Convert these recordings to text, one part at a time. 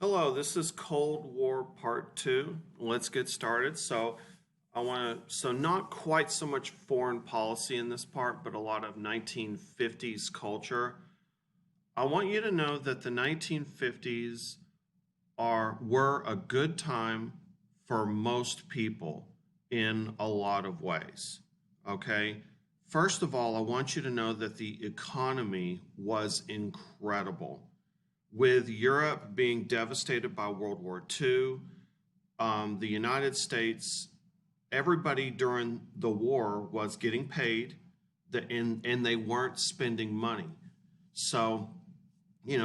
Hello, this is Cold War Part 2. Let's get started. So not quite so much foreign policy in this part, but a lot of 1950s culture. I want you to know that the 1950s were a good time for most people in a lot of ways. Okay? First of all, I want you to know that the economy was incredible. With Europe being devastated by World War II, the United States, everybody during the war was getting paid, and they weren't spending money. So,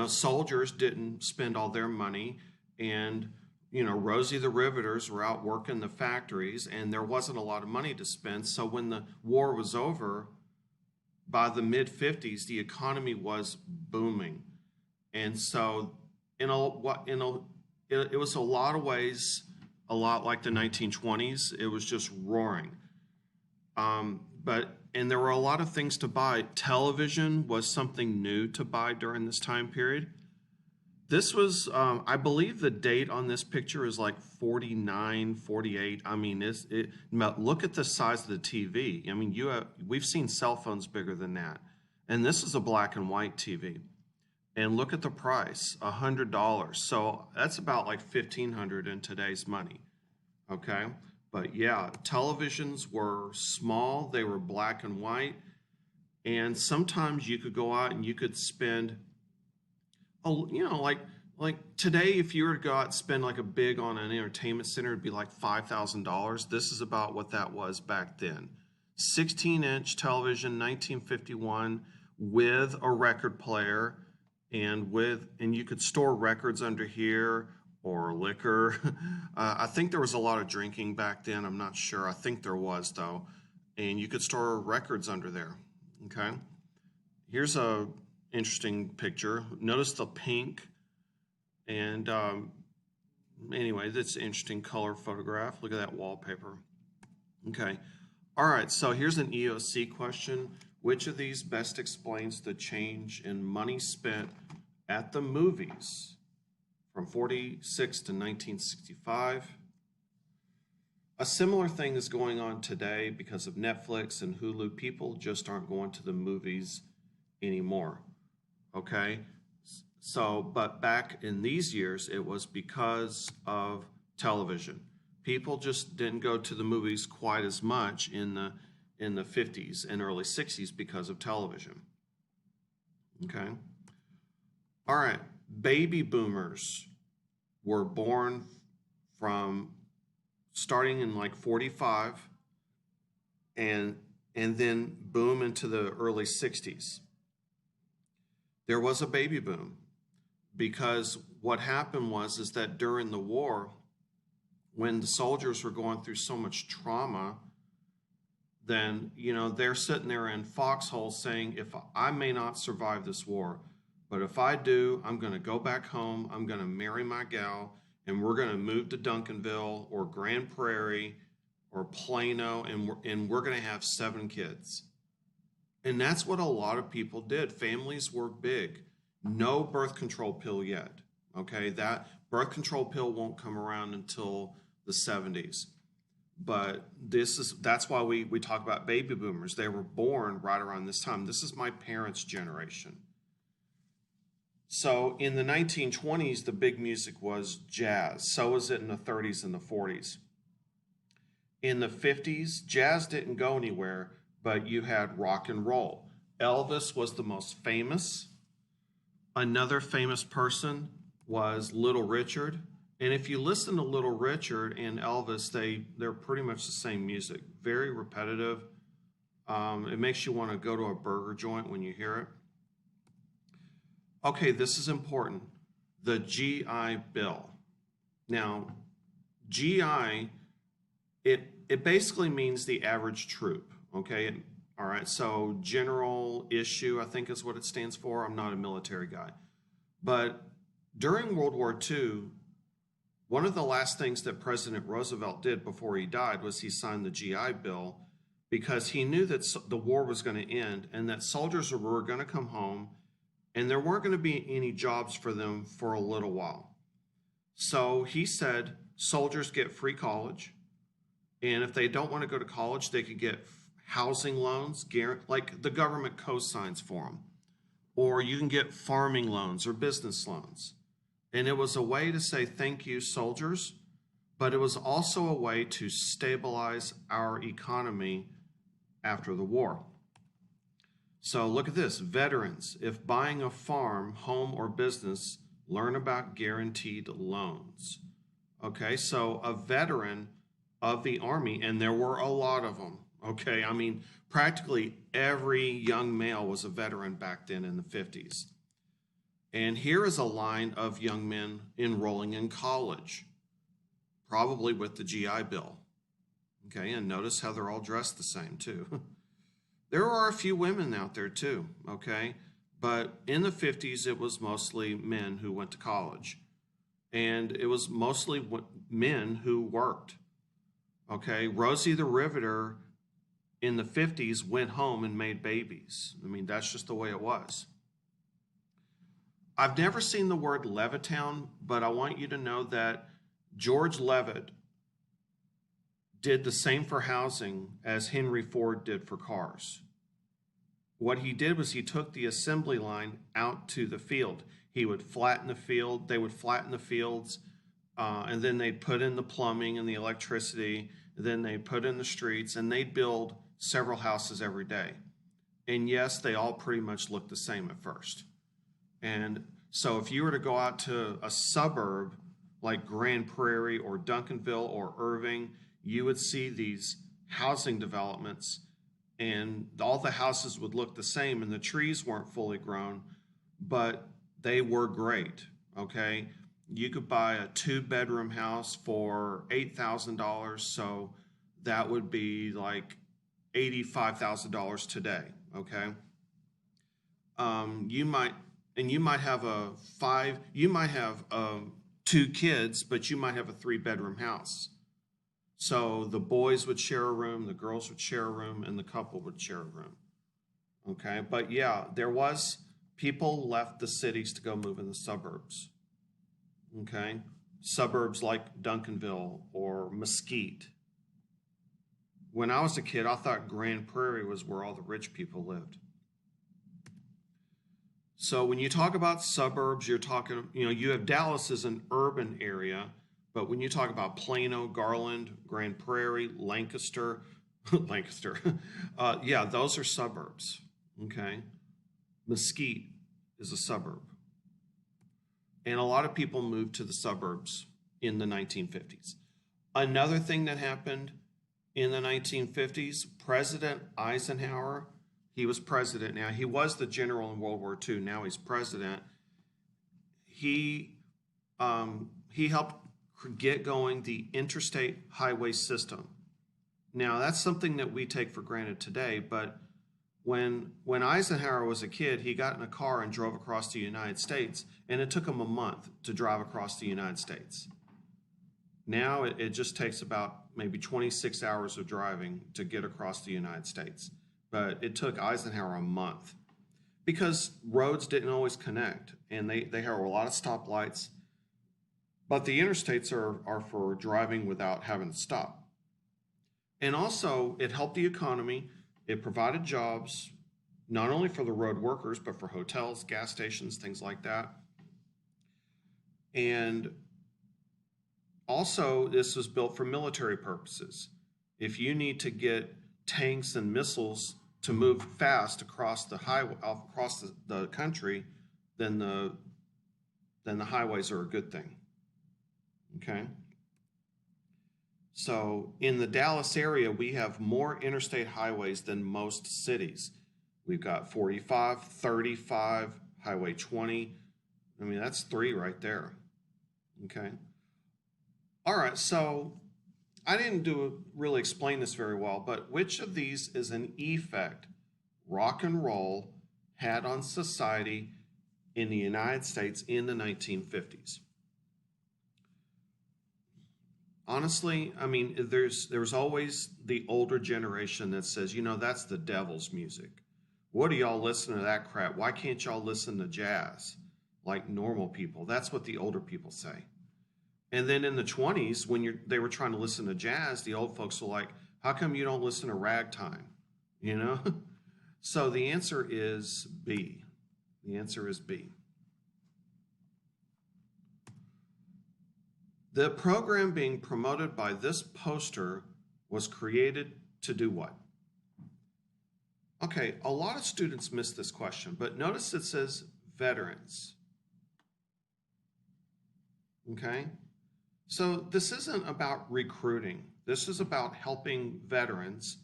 soldiers didn't spend all their money, and Rosie the Riveters were out working the factories, and there wasn't a lot of money to spend. So when the war was over, by the mid 50s, the economy was booming. And so, it was a lot of ways, a lot like the 1920s. It was just roaring. And there were a lot of things to buy. Television was something new to buy during this time period. This was, I believe the date on this picture is like 49, 48. I mean, look at the size of the TV. I mean, we've seen cell phones bigger than that. And this is a black and white TV. And look at the price, $100. So that's about like $1,500 in today's money. Okay. But yeah, televisions were small. They were black and white. And sometimes you could go out and you could spend, like today, if you were to go out and spend like a big on an entertainment center, it'd be like $5,000. This is about what that was back then. 16-inch television, 1951, with a record player. And you could store records under here or liquor. I think there was a lot of drinking back then. I'm not sure. I think there was though. And you could store records under there. Okay. Here's a interesting picture. Notice the pink. And anyway, that's an interesting color photograph. Look at that wallpaper. Okay. All right. So here's an EOC question. Which of these best explains the change in money spent at the movies from 46 to 1965? A similar thing is going on today because of Netflix and Hulu. People just aren't going to the movies anymore. Okay? So, but back in these years, it was because of television. People just didn't go to the movies quite as much in the 50s and early 60s because of television. Okay. All right. Baby boomers were born from starting in like 45 and then boom into the early 60s. There was a baby boom because what happened is that during the war, when the soldiers were going through so much trauma, then, they're sitting there in foxholes saying, if I may not survive this war, but if I do, I'm going to go back home, I'm going to marry my gal, and we're going to move to Duncanville or Grand Prairie or Plano, and we're going to have 7 kids. And that's what a lot of people did. Families were big. No birth control pill yet. Okay, that birth control pill won't come around until the 70s. But that's why we talk about baby boomers. They were born right around this time. This is my parents' generation. So in the 1920s, the big music was jazz. So was it in the 30s and the 40s. In the 50s, jazz didn't go anywhere, but you had rock and roll. Elvis was the most famous. Another famous person was Little Richard. And if you listen to Little Richard and Elvis, they're pretty much the same music. Very repetitive. It makes you want to go to a burger joint when you hear it. Okay, this is important. The GI Bill. Now, GI, it basically means the average troop. Okay, all right. So general issue, I think is what it stands for. I'm not a military guy, but during World War II. One of the last things that President Roosevelt did before he died was he signed the GI Bill because he knew that the war was going to end and that soldiers were going to come home and there weren't going to be any jobs for them for a little while. So he said soldiers get free college. And if they don't want to go to college, they could get housing loans, like the government co-signs for them. Or you can get farming loans or business loans. And it was a way to say thank you, soldiers, but it was also a way to stabilize our economy after the war. So look at this, veterans, if buying a farm, home, or business, learn about guaranteed loans. Okay, so a veteran of the Army, and there were a lot of them, okay? I mean, practically every young male was a veteran back then in the 50s. And here is a line of young men enrolling in college, probably with the GI Bill. Okay, and notice how they're all dressed the same too. There are a few women out there too, okay? But in the 50s, it was mostly men who went to college. And it was mostly men who worked. Okay, Rosie the Riveter in the 50s went home and made babies. I mean, that's just the way it was. I've never seen the word Levittown, but I want you to know that George Levitt did the same for housing as Henry Ford did for cars. What he did was he took the assembly line out to the field. He would flatten the field, they would flatten the fields, and then they'd put in the plumbing and the electricity, then they'd put in the streets, and they'd build several houses every day. And yes, they all pretty much looked the same at first. And so if you were to go out to a suburb like Grand Prairie or Duncanville or Irving, you would see these housing developments, and all the houses would look the same, and the trees weren't fully grown, but they were great, okay? You could buy a 2-bedroom house for $8,000, so that would be like $85,000 today, okay? You might have 2 kids, but you might have a 3-bedroom house. So the boys would share a room, the girls would share a room, and the couple would share a room. Okay, but yeah, people left the cities to go move in the suburbs. Okay, suburbs like Duncanville or Mesquite. When I was a kid, I thought Grand Prairie was where all the rich people lived. So when you talk about suburbs, you're talking, you have Dallas as an urban area, but when you talk about Plano, Garland, Grand Prairie, Lancaster, yeah, those are suburbs, okay? Mesquite is a suburb. And a lot of people moved to the suburbs in the 1950s. Another thing that happened in the 1950s, President Eisenhower, he was president now. He was the general in World War II. Now he's president. He helped get going the interstate highway system. Now, that's something that we take for granted today, but when Eisenhower was a kid, he got in a car and drove across the United States, and it took him a month to drive across the United States. Now it just takes about maybe 26 hours of driving to get across the United States. But it took Eisenhower a month because roads didn't always connect, and they have a lot of stoplights. But the interstates are for driving without having to stop. And also, it helped the economy. It provided jobs, not only for the road workers, but for hotels, gas stations, things like that. And also, this was built for military purposes. If you need to get tanks and missiles to move fast across the highway, across the country, then the highways are a good thing. Okay. So in the Dallas area, we have more interstate highways than most cities. We've got 45, 35, Highway 20. I mean, that's 3 right there. Okay. All right. So I didn't really explain this very well, but which of these is an effect rock and roll had on society in the United States in the 1950s? Honestly, I mean, there's always the older generation that says, that's the devil's music. What do y'all listen to that crap? Why can't y'all listen to jazz like normal people? That's what the older people say. And then in the 20s, when they were trying to listen to jazz, the old folks were like, how come you don't listen to ragtime? You know? So the answer is B. The answer is B. The program being promoted by this poster was created to do what? Okay, a lot of students miss this question, but notice it says veterans. Okay? So this isn't about recruiting. This is about helping veterans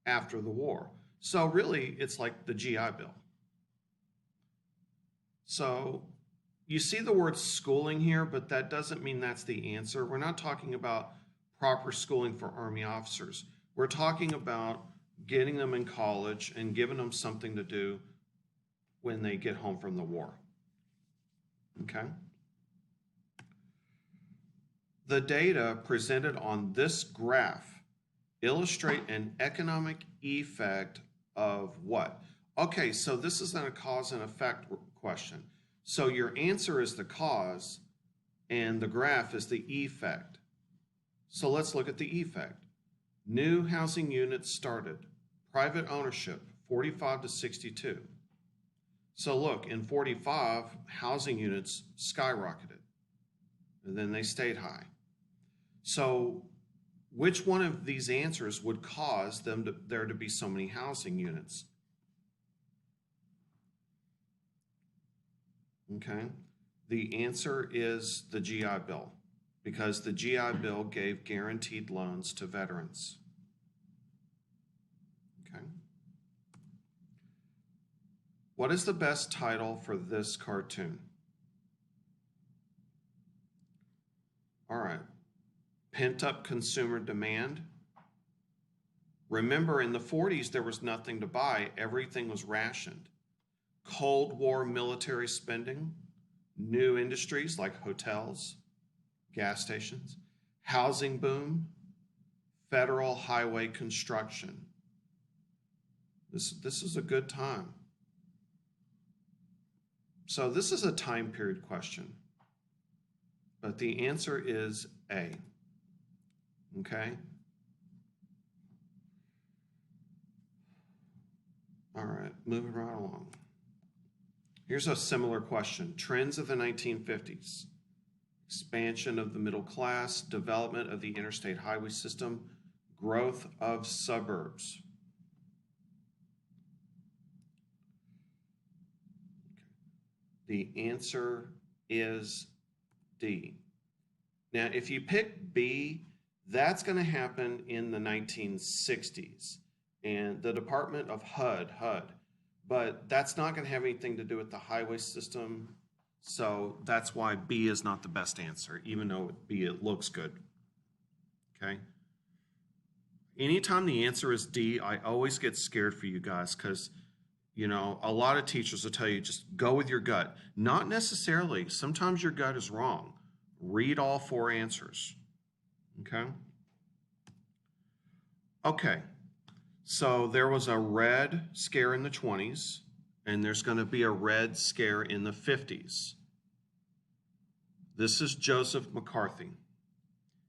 after the war. So really, it's like the GI Bill. So you see the word schooling here, but that doesn't mean that's the answer. We're not talking about proper schooling for Army officers. We're talking about getting them in college and giving them something to do when they get home from the war. Okay? The data presented on this graph illustrate an economic effect of what? Okay, so this isn't a cause and effect question. So your answer is the cause and the graph is the effect. So let's look at the effect. New housing units started. Private ownership, 45 to 62. So look, in 45, housing units skyrocketed, and then they stayed high. So which one of these answers would cause there to be so many housing units? Okay, the answer is the GI Bill, because the GI Bill gave guaranteed loans to veterans. Okay. What is the best title for this cartoon? All right. Pent-up consumer demand. Remember, in the 40s, there was nothing to buy. Everything was rationed. Cold War military spending, new industries like hotels, gas stations, housing boom, federal highway construction. This is a good time. So this is a time period question, but the answer is A. Okay? All right, moving right along. Here's a similar question. Trends of the 1950s. Expansion of the middle class, development of the interstate highway system, growth of suburbs. The answer is D. Now, if you pick B, that's going to happen in the 1960s. And the Department of HUD, but that's not going to have anything to do with the highway system. So that's why B is not the best answer, even though B, it looks good. Okay. Anytime the answer is D, I always get scared for you guys because, you know, a lot of teachers will tell you just go with your gut. Not necessarily. Sometimes your gut is wrong. Read all 4 answers. Okay. Okay. So there was a red scare in the 20s, and there's going to be a red scare in the 50s. This is Joseph McCarthy.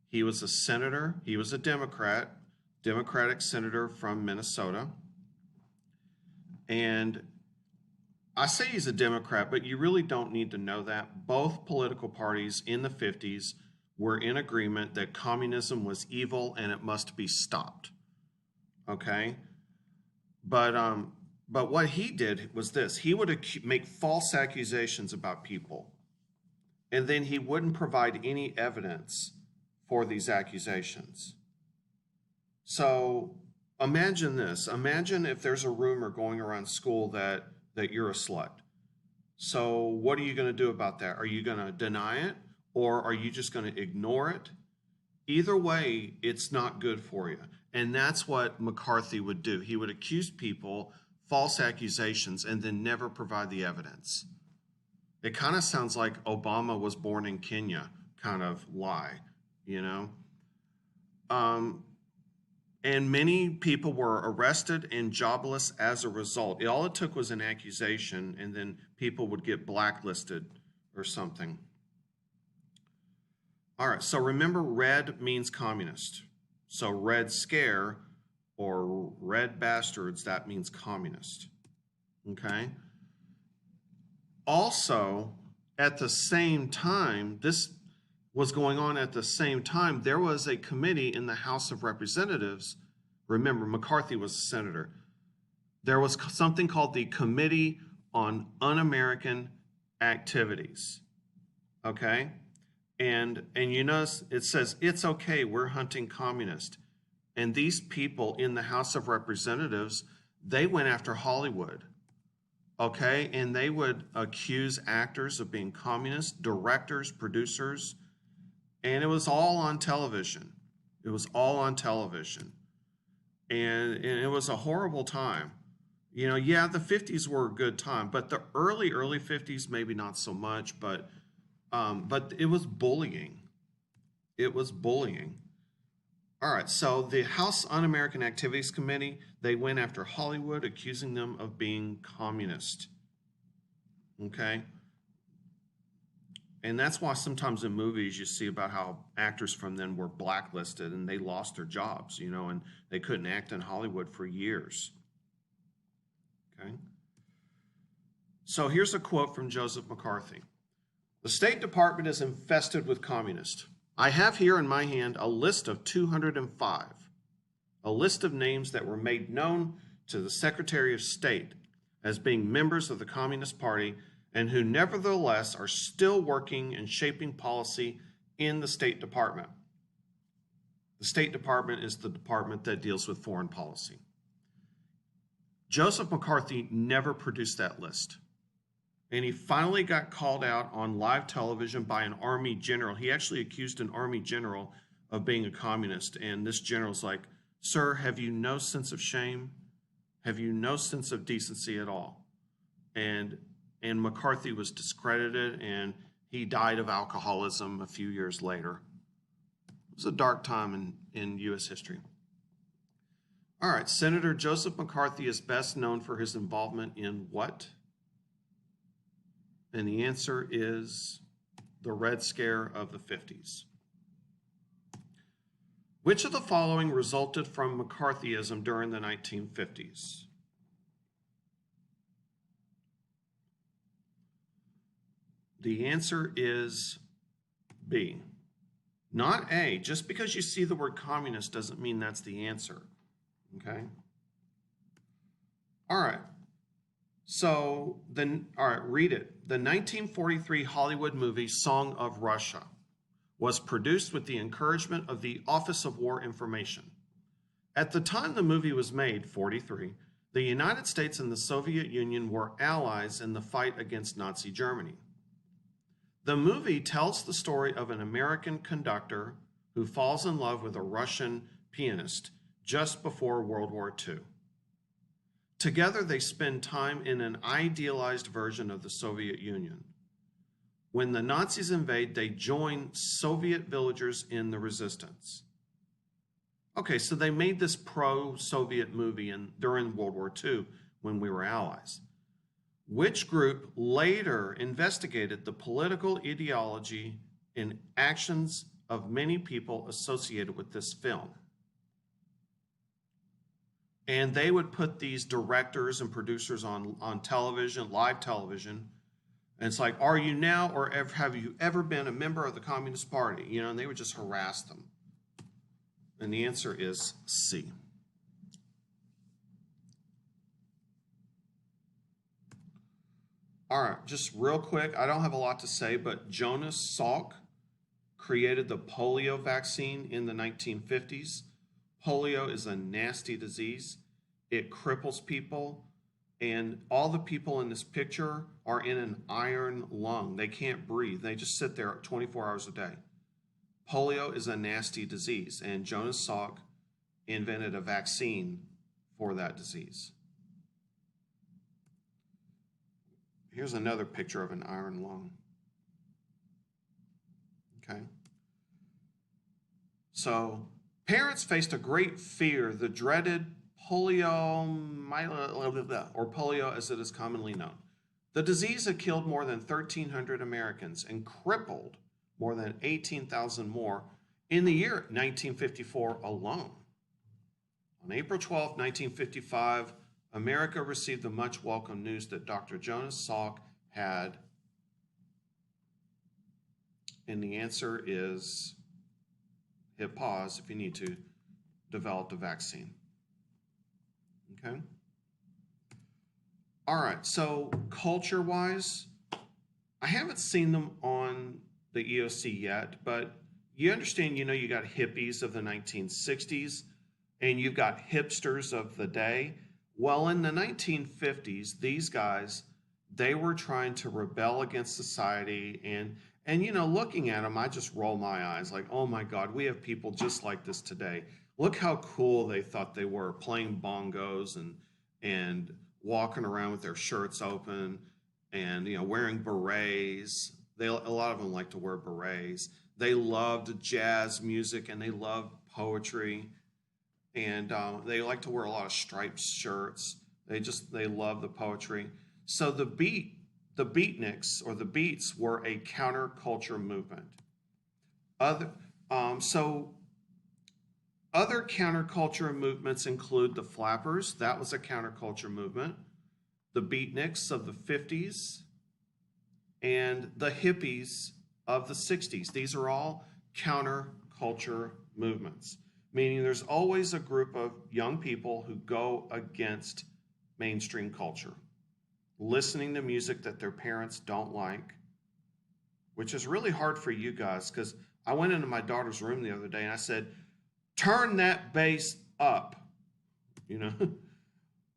He was a senator. He was a Democratic senator from Minnesota. And I say he's a Democrat, but you really don't need to know that. Both political parties in the 50s were in agreement that communism was evil and it must be stopped. Okay, but what he did was this. He would make false accusations about people, and then he wouldn't provide any evidence for these accusations. So imagine this. Imagine if there's a rumor going around school that you're a slut. So what are you going to do about that? Are you going to deny it, or are you just going to ignore it? Either way, it's not good for you. And that's what McCarthy would do. He would accuse people, false accusations, and then never provide the evidence. It kind of sounds like Obama was born in Kenya kind of lie, you know? And many people were arrested and jobless as a result. All it took was an accusation, and then people would get blacklisted or something. All right, so remember red means communist. So Red Scare or Red Bastards, that means communist. Okay? Also, at the same time, this was going on at the same time, there was a committee in the House of Representatives. Remember, McCarthy was a senator. There was something called the Committee on Un-American Activities. Okay? And you notice it says, it's okay, we're hunting communists. And these people in the House of Representatives, they went after Hollywood. Okay? And they would accuse actors of being communists, directors, producers, and it was all on television. It was all on television. And it was a horrible time. You know, yeah, the 50s were a good time, but the early 50s, maybe not so much, but it was bullying. It was bullying. All right, so the House Un-American Activities Committee, they went after Hollywood, accusing them of being communist. Okay? And that's why sometimes in movies you see about how actors from then were blacklisted and they lost their jobs, you know, and they couldn't act in Hollywood for years. Okay? So here's a quote from Joseph McCarthy. The State Department is infested with communists. I have here in my hand a list of 205, a list of names that were made known to the Secretary of State as being members of the Communist Party and who nevertheless are still working and shaping policy in the State Department. The State Department is the department that deals with foreign policy. Joseph McCarthy never produced that list. And he finally got called out on live television by an Army general. He actually accused an Army general of being a communist. And this general's like, sir, have you no sense of shame? Have you no sense of decency at all? And McCarthy was discredited, and he died of alcoholism a few years later. It was a dark time in U.S. history. All right, Senator Joseph McCarthy is best known for his involvement in what? And the answer is the Red Scare of the 50s. Which of the following resulted from McCarthyism during the 1950s? The answer is B. Not A. Just because you see the word communist doesn't mean that's the answer. Okay? All right. So, read it. The 1943 Hollywood movie Song of Russia was produced with the encouragement of the Office of War Information. At the time the movie was made, 43, the United States and the Soviet Union were allies in the fight against Nazi Germany. The movie tells the story of an American conductor who falls in love with a Russian pianist just before World War II. Together, they spend time in an idealized version of the Soviet Union. When the Nazis invade, they join Soviet villagers in the resistance. Okay, so they made this pro-Soviet movie during World War II when we were allies. Which group later investigated the political ideology and actions of many people associated with this film? And they would put these directors and producers on television, live television. And it's like, are you now or have you ever been a member of the Communist Party? You know, and they would just harass them. And the answer is C. All right, just real quick, I don't have a lot to say, but Jonas Salk created the polio vaccine in the 1950s. Polio is a nasty disease. It cripples people, and all the people in this picture are in an iron lung. They can't breathe. They just sit there 24 hours a day. Polio is a nasty disease, and Jonas Salk invented a vaccine for that disease. Here's another picture of an iron lung. Okay. So, parents faced a great fear, the dreaded polio, or polio as it is commonly known. The disease had killed more than 1,300 Americans and crippled more than 18,000 more in the year 1954 alone. On April 12, 1955, America received the much welcome news that Dr. Jonas Salk had, and the answer is, hit pause if you need to, developed a vaccine. Okay? All right, so culture-wise, I haven't seen them on the EOC yet, but you understand, you got hippies of the 1960s, and you've got hipsters of the day. Well, in the 1950s, these guys, they were trying to rebel against society, and looking at them, I just roll my eyes like, oh my God, we have people just like this today. Look how cool they thought they were, playing bongos and walking around with their shirts open and, wearing berets. A lot of them like to wear berets. They loved jazz music and they loved poetry. And they like to wear a lot of striped shirts. They love the poetry. So the beatniks or the beats were a counterculture movement. Other counterculture movements include the Flappers. That was a counterculture movement. The beatniks of the 50s and the hippies of the 60s. These are all counterculture movements, meaning there's always a group of young people who go against mainstream culture, listening to music that their parents don't like, which is really hard for you guys, because I went into my daughter's room the other day and I said, turn that bass up. In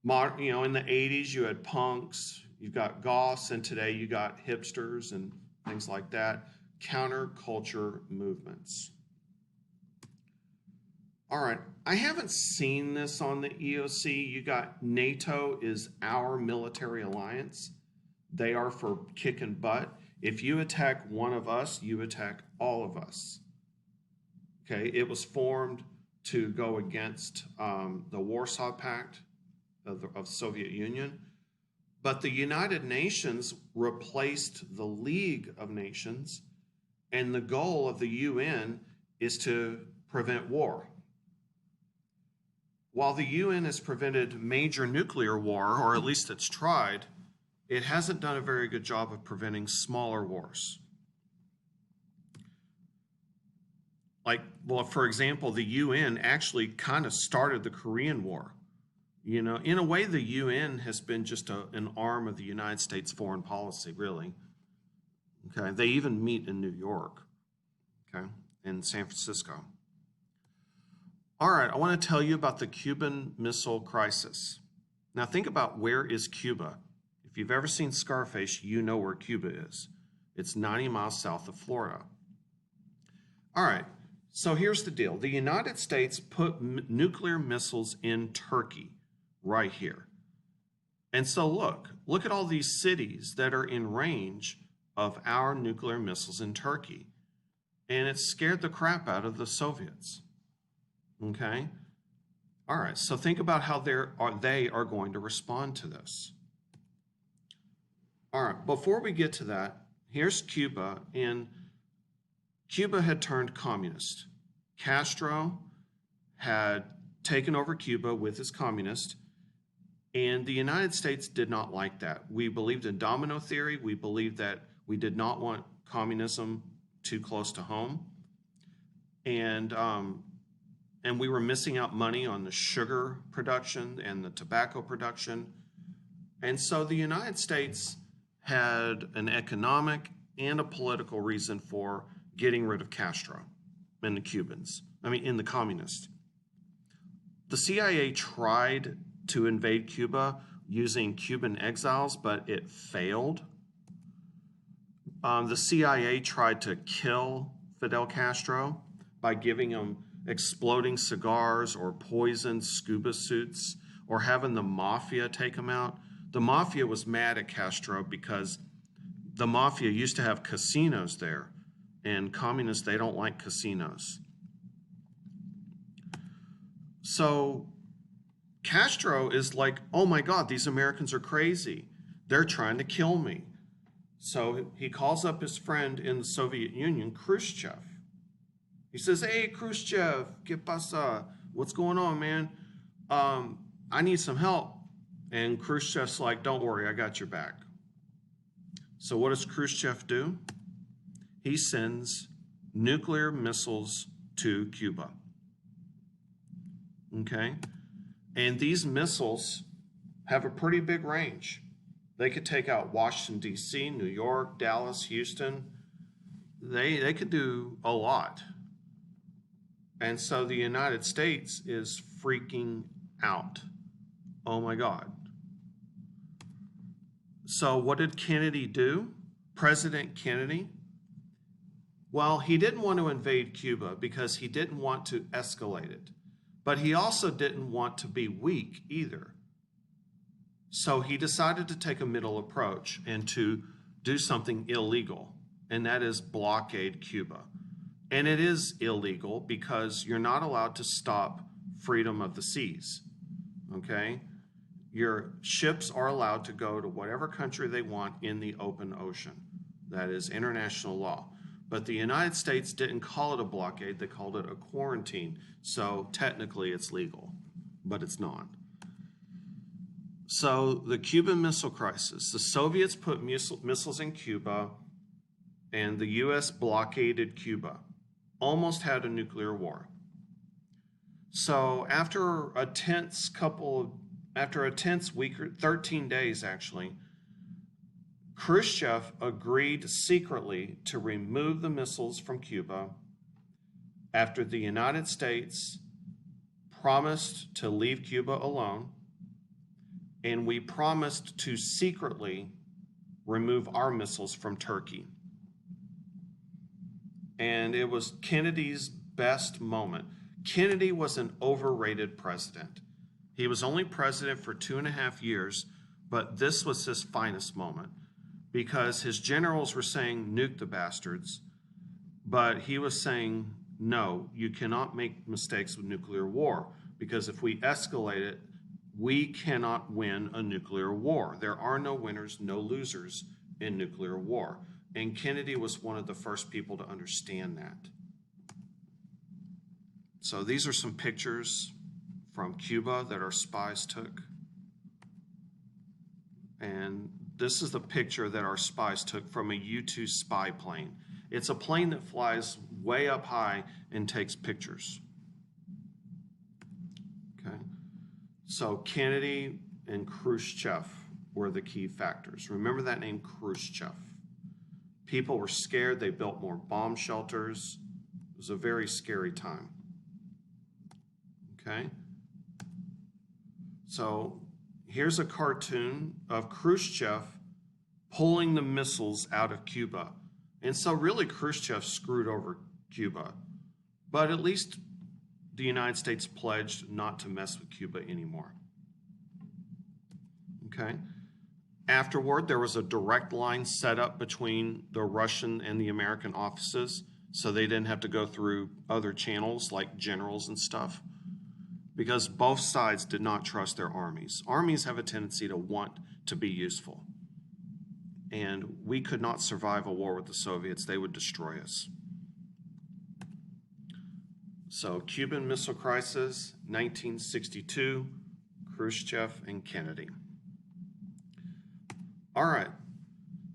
the 80s you had punks, you've got goths, and today you got hipsters and things like that. Counterculture movements. All right, I haven't seen this on the EOC. You got NATO is our military alliance. They are for kicking butt. If you attack one of us, you attack all of us. Okay, it was formed to go against the Warsaw Pact of the Soviet Union, but the United Nations replaced the League of Nations, and the goal of the UN is to prevent war. While the UN has prevented major nuclear war, or at least it's tried, it hasn't done a very good job of preventing smaller wars. For example, the UN actually kind of started the Korean War. In a way, the UN has been just an arm of the United States foreign policy, really. Okay, they even meet in New York, okay, in San Francisco. All right, I want to tell you about the Cuban Missile Crisis. Now think about, where is Cuba? If you've ever seen Scarface, you know where Cuba is. It's 90 miles south of Florida. All right, so here's the deal. The United States put nuclear missiles in Turkey right here. And so look at all these cities that are in range of our nuclear missiles in Turkey. And it scared the crap out of the Soviets. Okay? All right, so think about how they are going to respond to this. All right, before we get to that, here's Cuba, and Cuba had turned communist. Castro had taken over Cuba with his communist, and the United States did not like that. We believed in domino theory. We believed that we did not want communism too close to home. And we were missing out money on the sugar production and the tobacco production. And so the United States had an economic and a political reason for getting rid of Castro and the Cubans. In the communists. The CIA tried to invade Cuba using Cuban exiles, but it failed. The CIA tried to kill Fidel Castro by giving him exploding cigars or poisoned scuba suits, or having the mafia take him out. The mafia was mad at Castro because the mafia used to have casinos there, and communists, they don't like casinos. So Castro is like, oh my God, these Americans are crazy. They're trying to kill me. So he calls up his friend in the Soviet Union, Khrushchev. He says, "Hey, Khrushchev, ¿qué pasa? What's going on, man? I need some help." And Khrushchev's like, "Don't worry, I got your back." So what does Khrushchev do? He sends nuclear missiles to Cuba. Okay? And these missiles have a pretty big range. They could take out Washington, D.C., New York, Dallas, Houston. They could do a lot. And so the United States is freaking out. Oh my God. So what did Kennedy do? President Kennedy? Well, he didn't want to invade Cuba because he didn't want to escalate it. But he also didn't want to be weak either. So he decided to take a middle approach and to do something illegal, and that is blockade Cuba. And it is illegal because you're not allowed to stop freedom of the seas, okay? Your ships are allowed to go to whatever country they want in the open ocean. That is international law. But the United States didn't call it a blockade, they called it a quarantine. So technically it's legal, but it's not. So the Cuban Missile Crisis, the Soviets put missiles in Cuba and the US blockaded Cuba, almost had a nuclear war. So after a tense week, or 13 days actually, Khrushchev agreed secretly to remove the missiles from Cuba after the United States promised to leave Cuba alone, and we promised to secretly remove our missiles from Turkey. And it was Kennedy's best moment. Kennedy was an overrated president. He was only president for 2.5 years, but this was his finest moment because his generals were saying, "Nuke the bastards," but he was saying, "No, you cannot make mistakes with nuclear war because if we escalate it, we cannot win a nuclear war. There are no winners, no losers in nuclear war." And Kennedy was one of the first people to understand that. So these are some pictures from Cuba that our spies took. And this is the picture that our spies took from a U-2 spy plane. It's a plane that flies way up high and takes pictures. Okay. So Kennedy and Khrushchev were the key factors. Remember that name, Khrushchev. People were scared. They built more bomb shelters. It was a very scary time. Okay? So here's a cartoon of Khrushchev pulling the missiles out of Cuba. And so really Khrushchev screwed over Cuba. But at least the United States pledged not to mess with Cuba anymore. Okay? Afterward, there was a direct line set up between the Russian and the American offices, so they didn't have to go through other channels like generals and stuff, because both sides did not trust their armies. Armies have a tendency to want to be useful, and we could not survive a war with the Soviets. They would destroy us. So, Cuban Missile Crisis, 1962, Khrushchev and Kennedy. All right,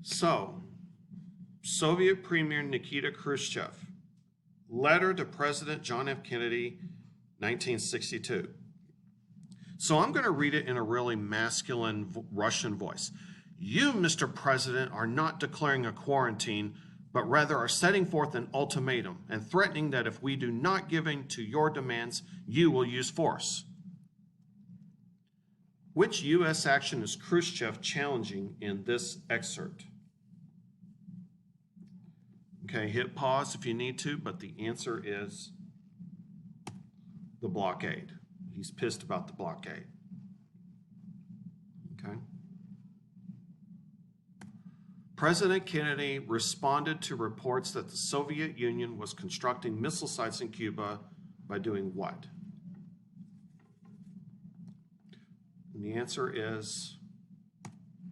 so Soviet Premier Nikita Khrushchev, letter to President John F. Kennedy, 1962. So I'm going to read it in a really masculine Russian voice. "You, Mr. President, are not declaring a quarantine, but rather are setting forth an ultimatum and threatening that if we do not give in to your demands, you will use force." Which U.S. action is Khrushchev challenging in this excerpt? Okay, hit pause if you need to, but the answer is the blockade. He's pissed about the blockade. Okay. President Kennedy responded to reports that the Soviet Union was constructing missile sites in Cuba by doing what? And the answer is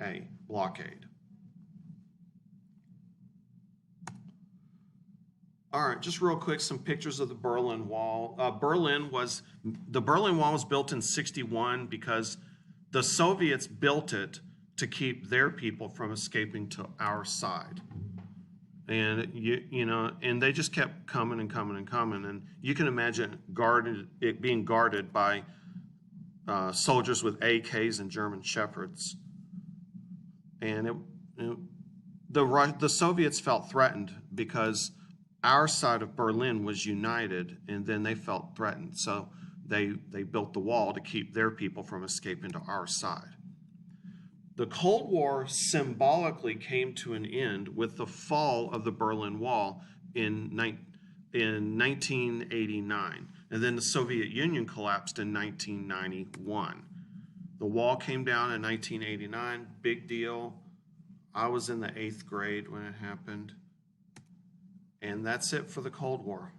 A, blockade. All right, just real quick, some pictures of the Berlin Wall. The Berlin Wall was built in 61 because the Soviets built it to keep their people from escaping to our side. And and they just kept coming and coming and coming. And you can imagine it being guarded by soldiers with AKs and German Shepherds. And the Soviets felt threatened because our side of Berlin was united, and then they felt threatened. So they built the wall to keep their people from escaping to our side. The Cold War symbolically came to an end with the fall of the Berlin Wall in 1989. And then the Soviet Union collapsed in 1991. The wall came down in 1989, big deal. I was in the 8th grade when it happened. And that's it for the Cold War.